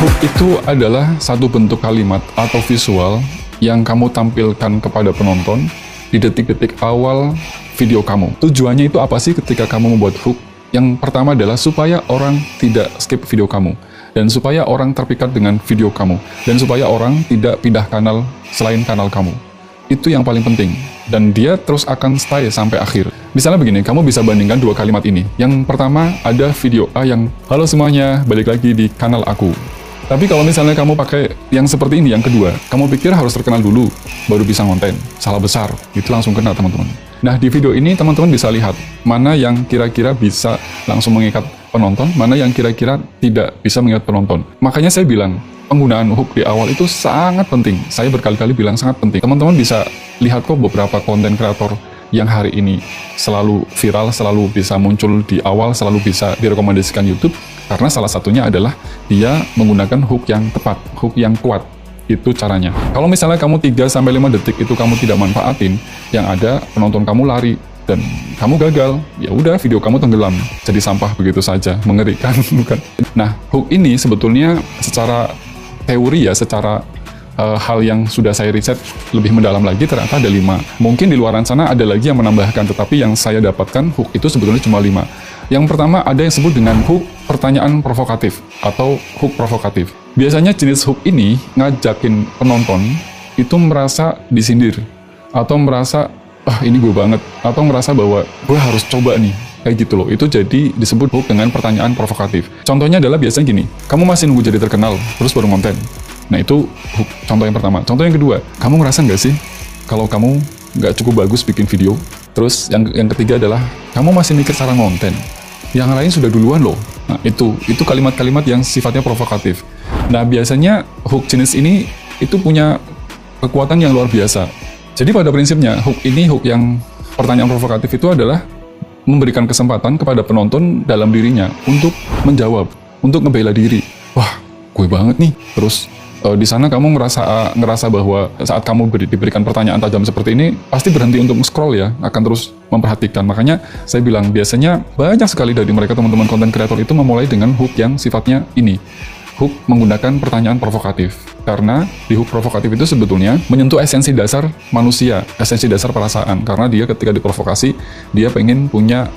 Hook itu adalah satu bentuk kalimat atau visual yang kamu tampilkan kepada penonton di detik-detik awal video kamu. Tujuannya itu apa sih ketika kamu membuat hook? Yang pertama adalah supaya orang tidak skip video kamu, dan supaya orang terpikat dengan video kamu, dan supaya orang tidak pindah kanal selain kanal kamu. Itu yang paling penting, dan dia terus akan stay sampai akhir. Misalnya begini, kamu bisa bandingkan dua kalimat ini. Yang pertama ada video A yang, "Halo semuanya, balik lagi di kanal aku." Tapi kalau misalnya kamu pakai yang seperti ini, yang kedua, kamu pikir harus terkenal dulu, baru bisa ngonten. Salah besar, itu langsung kena teman-teman. Nah, di video ini teman-teman bisa lihat mana yang kira-kira bisa langsung mengikat penonton, mana yang kira-kira tidak bisa mengikat penonton. Makanya saya bilang, penggunaan hook di awal itu sangat penting. Saya berkali-kali bilang sangat penting. Teman-teman bisa lihat kok beberapa konten kreator yang hari ini selalu viral, selalu bisa muncul di awal, selalu bisa direkomendasikan YouTube, karena salah satunya adalah dia menggunakan hook yang tepat, hook yang kuat. Itu caranya. Kalau misalnya kamu 3-5 detik itu kamu tidak manfaatin, yang ada penonton kamu lari dan kamu gagal, ya udah video kamu tenggelam, jadi sampah begitu saja, mengerikan bukan? Nah, hook ini sebetulnya secara teori ya, secara hal yang sudah saya riset lebih mendalam lagi, ternyata ada 5. Mungkin di luaran sana ada lagi yang menambahkan, tetapi yang saya dapatkan hook itu sebetulnya cuma 5. Yang pertama ada yang disebut dengan hook pertanyaan provokatif atau hook provokatif. Biasanya jenis hook ini ngajakin penonton itu merasa disindir atau merasa, ini gue banget, atau merasa bahwa gue harus coba nih, kayak gitu loh. Itu jadi disebut hook dengan pertanyaan provokatif. Contohnya adalah biasanya gini, kamu masih nunggu jadi terkenal terus baru konten. Nah, itu hook, contoh yang pertama. Contoh yang kedua, kamu ngerasa nggak sih kalau kamu nggak cukup bagus bikin video? Terus yang ketiga adalah, kamu masih mikir cara ngonten, yang lain sudah duluan loh. Nah, itu kalimat-kalimat yang sifatnya provokatif. Nah, biasanya hook jenis ini itu punya kekuatan yang luar biasa. Jadi pada prinsipnya, hook yang pertanyaan provokatif itu adalah memberikan kesempatan kepada penonton dalam dirinya untuk menjawab, untuk ngebela diri. Wah, gue banget nih. Terus di sana kamu ngerasa bahwa saat kamu diberikan pertanyaan tajam seperti ini, pasti berhenti untuk scroll ya, akan terus memperhatikan. Makanya saya bilang, biasanya banyak sekali dari mereka teman-teman konten kreator itu memulai dengan hook yang sifatnya ini. Hook menggunakan pertanyaan provokatif. Karena di hook provokatif itu sebetulnya menyentuh esensi dasar manusia, esensi dasar perasaan. Karena dia ketika diprovokasi, dia pengen punya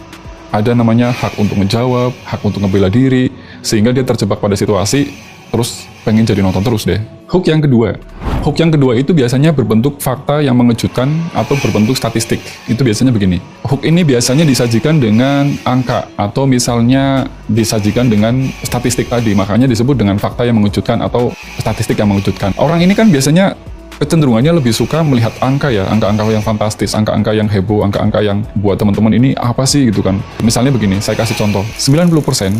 ada namanya hak untuk menjawab, hak untuk ngebela diri, sehingga dia terjebak pada situasi, terus pengen jadi nonton terus deh. Hook yang kedua itu biasanya berbentuk fakta yang mengejutkan atau berbentuk statistik. Itu biasanya begini. Hook ini biasanya disajikan dengan angka atau misalnya disajikan dengan statistik tadi. Makanya disebut dengan fakta yang mengejutkan atau statistik yang mengejutkan. Orang ini kan biasanya kecenderungannya lebih suka melihat angka ya, angka-angka yang fantastis, angka-angka yang heboh, angka-angka yang buat teman-teman ini apa sih gitu kan. Misalnya begini, saya kasih contoh. 90%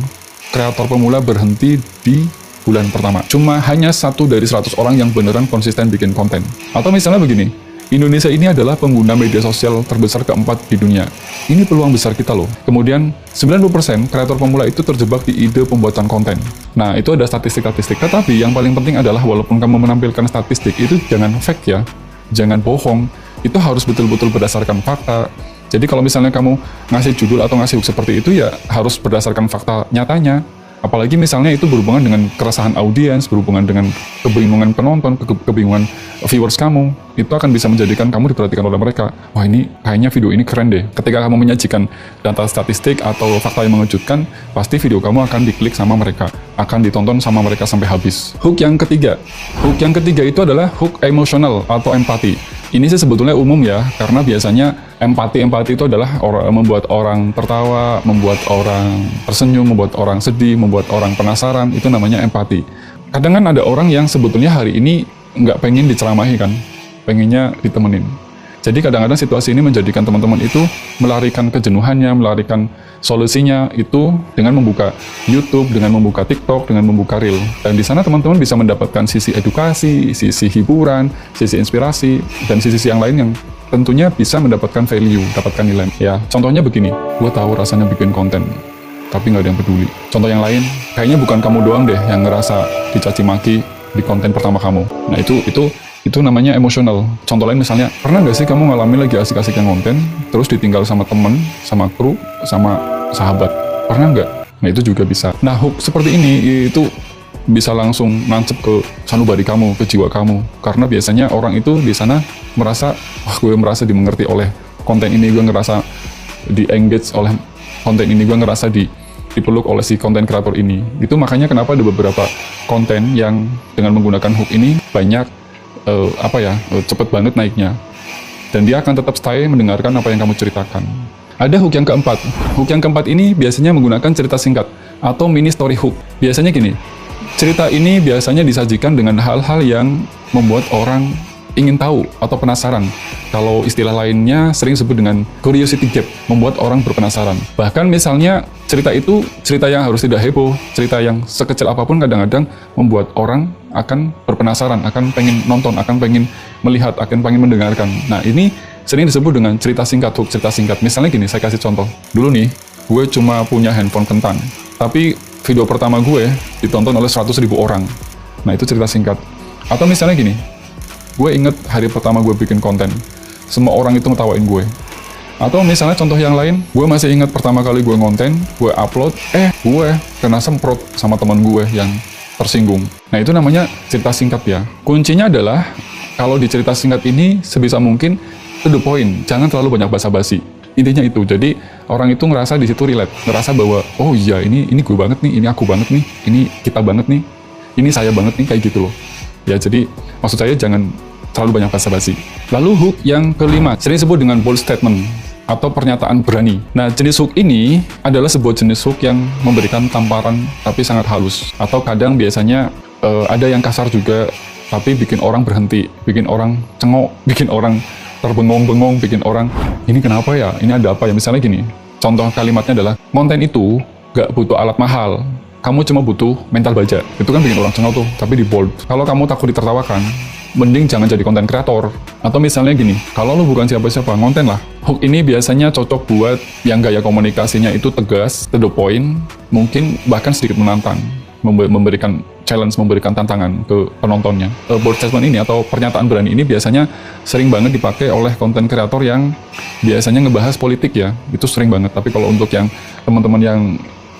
kreator pemula berhenti di bulan pertama. Cuma hanya 1 dari 100 orang yang beneran konsisten bikin konten. Atau misalnya begini, Indonesia ini adalah pengguna media sosial terbesar keempat di dunia. Ini peluang besar kita loh. Kemudian, 90% kreator pemula itu terjebak di ide pembuatan konten. Nah, itu ada statistik-statistik. Tetapi yang paling penting adalah walaupun kamu menampilkan statistik, itu jangan fake ya. Jangan bohong. Itu harus betul-betul berdasarkan fakta. Jadi kalau misalnya kamu ngasih judul atau ngasih hook seperti itu, ya harus berdasarkan fakta nyatanya. Apalagi misalnya itu berhubungan dengan keresahan audiens, berhubungan dengan kebingungan penonton, kebingungan viewers kamu, itu akan bisa menjadikan kamu diperhatikan oleh mereka. Wah, ini kayaknya video ini keren deh. Ketika kamu menyajikan data statistik atau fakta yang mengejutkan, pasti video kamu akan diklik sama mereka, akan ditonton sama mereka sampai habis. Hook yang ketiga itu adalah hook emosional atau empati. Ini sih sebetulnya umum ya, karena biasanya empati itu adalah membuat orang tertawa, membuat orang tersenyum, membuat orang sedih, membuat orang penasaran, itu namanya empati. Kadang kan ada orang yang sebetulnya hari ini nggak pengen diceramahi kan, pengennya ditemenin. Jadi kadang-kadang situasi ini menjadikan teman-teman itu melarikan kejenuhannya, melarikan solusinya itu dengan membuka YouTube, dengan membuka TikTok, dengan membuka Reel. Dan di sana teman-teman bisa mendapatkan sisi edukasi, sisi hiburan, sisi inspirasi, dan sisi yang lain yang tentunya bisa mendapatkan value, dapatkan nilai. Ya, contohnya begini, gue tahu rasanya bikin konten, tapi nggak ada yang peduli. Contoh yang lain, kayaknya bukan kamu doang deh yang ngerasa dicaci maki di konten pertama kamu. Nah, itu namanya emosional. Contoh lain misalnya, pernah nggak sih kamu ngalamin lagi asik-asiknya konten, terus ditinggal sama temen, sama kru, sama sahabat? Pernah nggak? Nah, itu juga bisa. Nah, hook seperti ini itu bisa langsung nancep ke sanubari kamu, ke jiwa kamu. Karena biasanya orang itu di sana merasa, wah gue merasa dimengerti oleh konten ini, gue ngerasa di-engage oleh konten ini, gue ngerasa dipeluk oleh si konten kreator ini. Itu makanya kenapa ada beberapa konten yang dengan menggunakan hook ini banyak cepet banget naiknya. Dan dia akan tetap stay mendengarkan apa yang kamu ceritakan. Ada hook yang keempat. Hook yang keempat ini biasanya menggunakan cerita singkat atau mini story hook. Biasanya gini, cerita ini biasanya disajikan dengan hal-hal yang membuat orang ingin tahu atau penasaran. Kalau istilah lainnya sering disebut dengan curiosity gap, membuat orang berpenasaran. Bahkan misalnya cerita itu cerita yang harus tidak heboh, cerita yang sekecil apapun kadang-kadang membuat orang akan berpenasaran, akan pengen nonton, akan pengen melihat, akan pengen mendengarkan. Nah ini sering disebut dengan cerita singkat, hook cerita singkat. Misalnya gini, saya kasih contoh. Dulu nih, gue cuma punya handphone kentang, tapi video pertama gue ditonton oleh 100.000 orang. Nah itu cerita singkat. Atau misalnya gini, gue inget hari pertama gue bikin konten, semua orang itu ngetawain gue. Atau misalnya contoh yang lain, gue masih inget pertama kali gue ngonten, gue upload, gue kena semprot sama teman gue yang tersinggung. Nah itu namanya cerita singkat ya. Kuncinya adalah, kalau di cerita singkat ini sebisa mungkin to the point, jangan terlalu banyak basa-basi. Intinya itu, jadi orang itu ngerasa di situ relate, ngerasa bahwa oh iya ini gue banget nih, ini aku banget nih, ini kita banget nih, ini saya banget nih, kayak gitu loh. Ya jadi maksud saya jangan terlalu banyak basa-basi. Lalu hook yang kelima, sering disebut dengan bold statement atau pernyataan berani. Nah jenis hook ini adalah sebuah jenis hook yang memberikan tamparan tapi sangat halus. Atau kadang biasanya ada yang kasar juga, tapi bikin orang berhenti, bikin orang cengok, bikin orang terbengong-bengong, bikin orang, ini kenapa ya? Ini ada apa ya? Misalnya gini, contoh kalimatnya adalah, konten itu gak butuh alat mahal, kamu cuma butuh mental baja. Itu kan bikin orang cengok tuh, tapi di bold. Kalau kamu takut ditertawakan, mending jangan jadi konten kreator. Atau misalnya gini, kalau lu bukan siapa-siapa, ngonten lah. Hook ini biasanya cocok buat yang gaya komunikasinya itu tegas, to the point, mungkin bahkan sedikit menantang, memberikan challenge, memberikan tantangan ke penontonnya. Bold statement ini atau pernyataan berani ini biasanya sering banget dipakai oleh konten kreator yang biasanya ngebahas politik ya, itu sering banget. Tapi kalau untuk yang teman-teman yang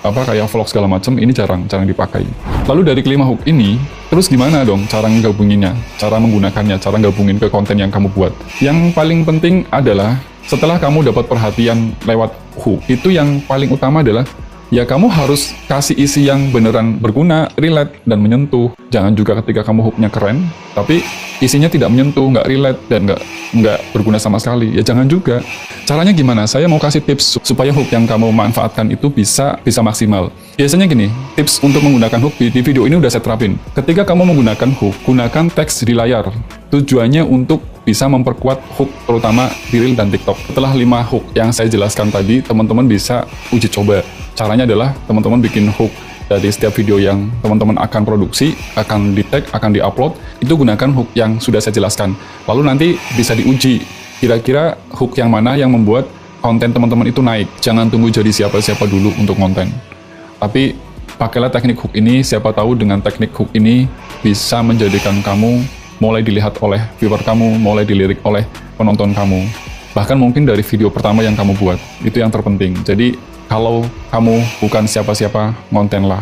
kayak vlog segala macam, ini jarang dipakai. Lalu dari kelima hook ini, terus gimana dong cara ngegabunginnya, cara menggunakannya, cara gabungin ke konten yang kamu buat? Yang paling penting adalah setelah kamu dapat perhatian lewat hook, itu yang paling utama adalah ya kamu harus kasih isi yang beneran berguna, relate, dan menyentuh. Jangan juga ketika kamu hooknya keren, tapi isinya tidak menyentuh, nggak relate, dan nggak berguna sama sekali. Ya jangan juga. Caranya gimana? Saya mau kasih tips supaya hook yang kamu manfaatkan itu bisa maksimal. Biasanya gini, tips untuk menggunakan hook di video ini udah saya terapin. Ketika kamu menggunakan hook, gunakan teks di layar. Tujuannya untuk bisa memperkuat hook, terutama di Reel dan TikTok. Setelah 5 hook yang saya jelaskan tadi, teman-teman bisa uji coba. Caranya adalah teman-teman bikin hook dari setiap video yang teman-teman akan produksi, akan di-tag, akan di-upload, itu gunakan hook yang sudah saya jelaskan. Lalu nanti bisa diuji, kira-kira hook yang mana yang membuat konten teman-teman itu naik. Jangan tunggu jadi siapa-siapa dulu untuk konten. Tapi pakailah teknik hook ini, siapa tahu dengan teknik hook ini bisa menjadikan kamu mulai dilihat oleh viewer kamu, mulai dilirik oleh penonton kamu. Bahkan mungkin dari video pertama yang kamu buat, itu yang terpenting. Jadi kalau kamu bukan siapa-siapa, ngontenlah.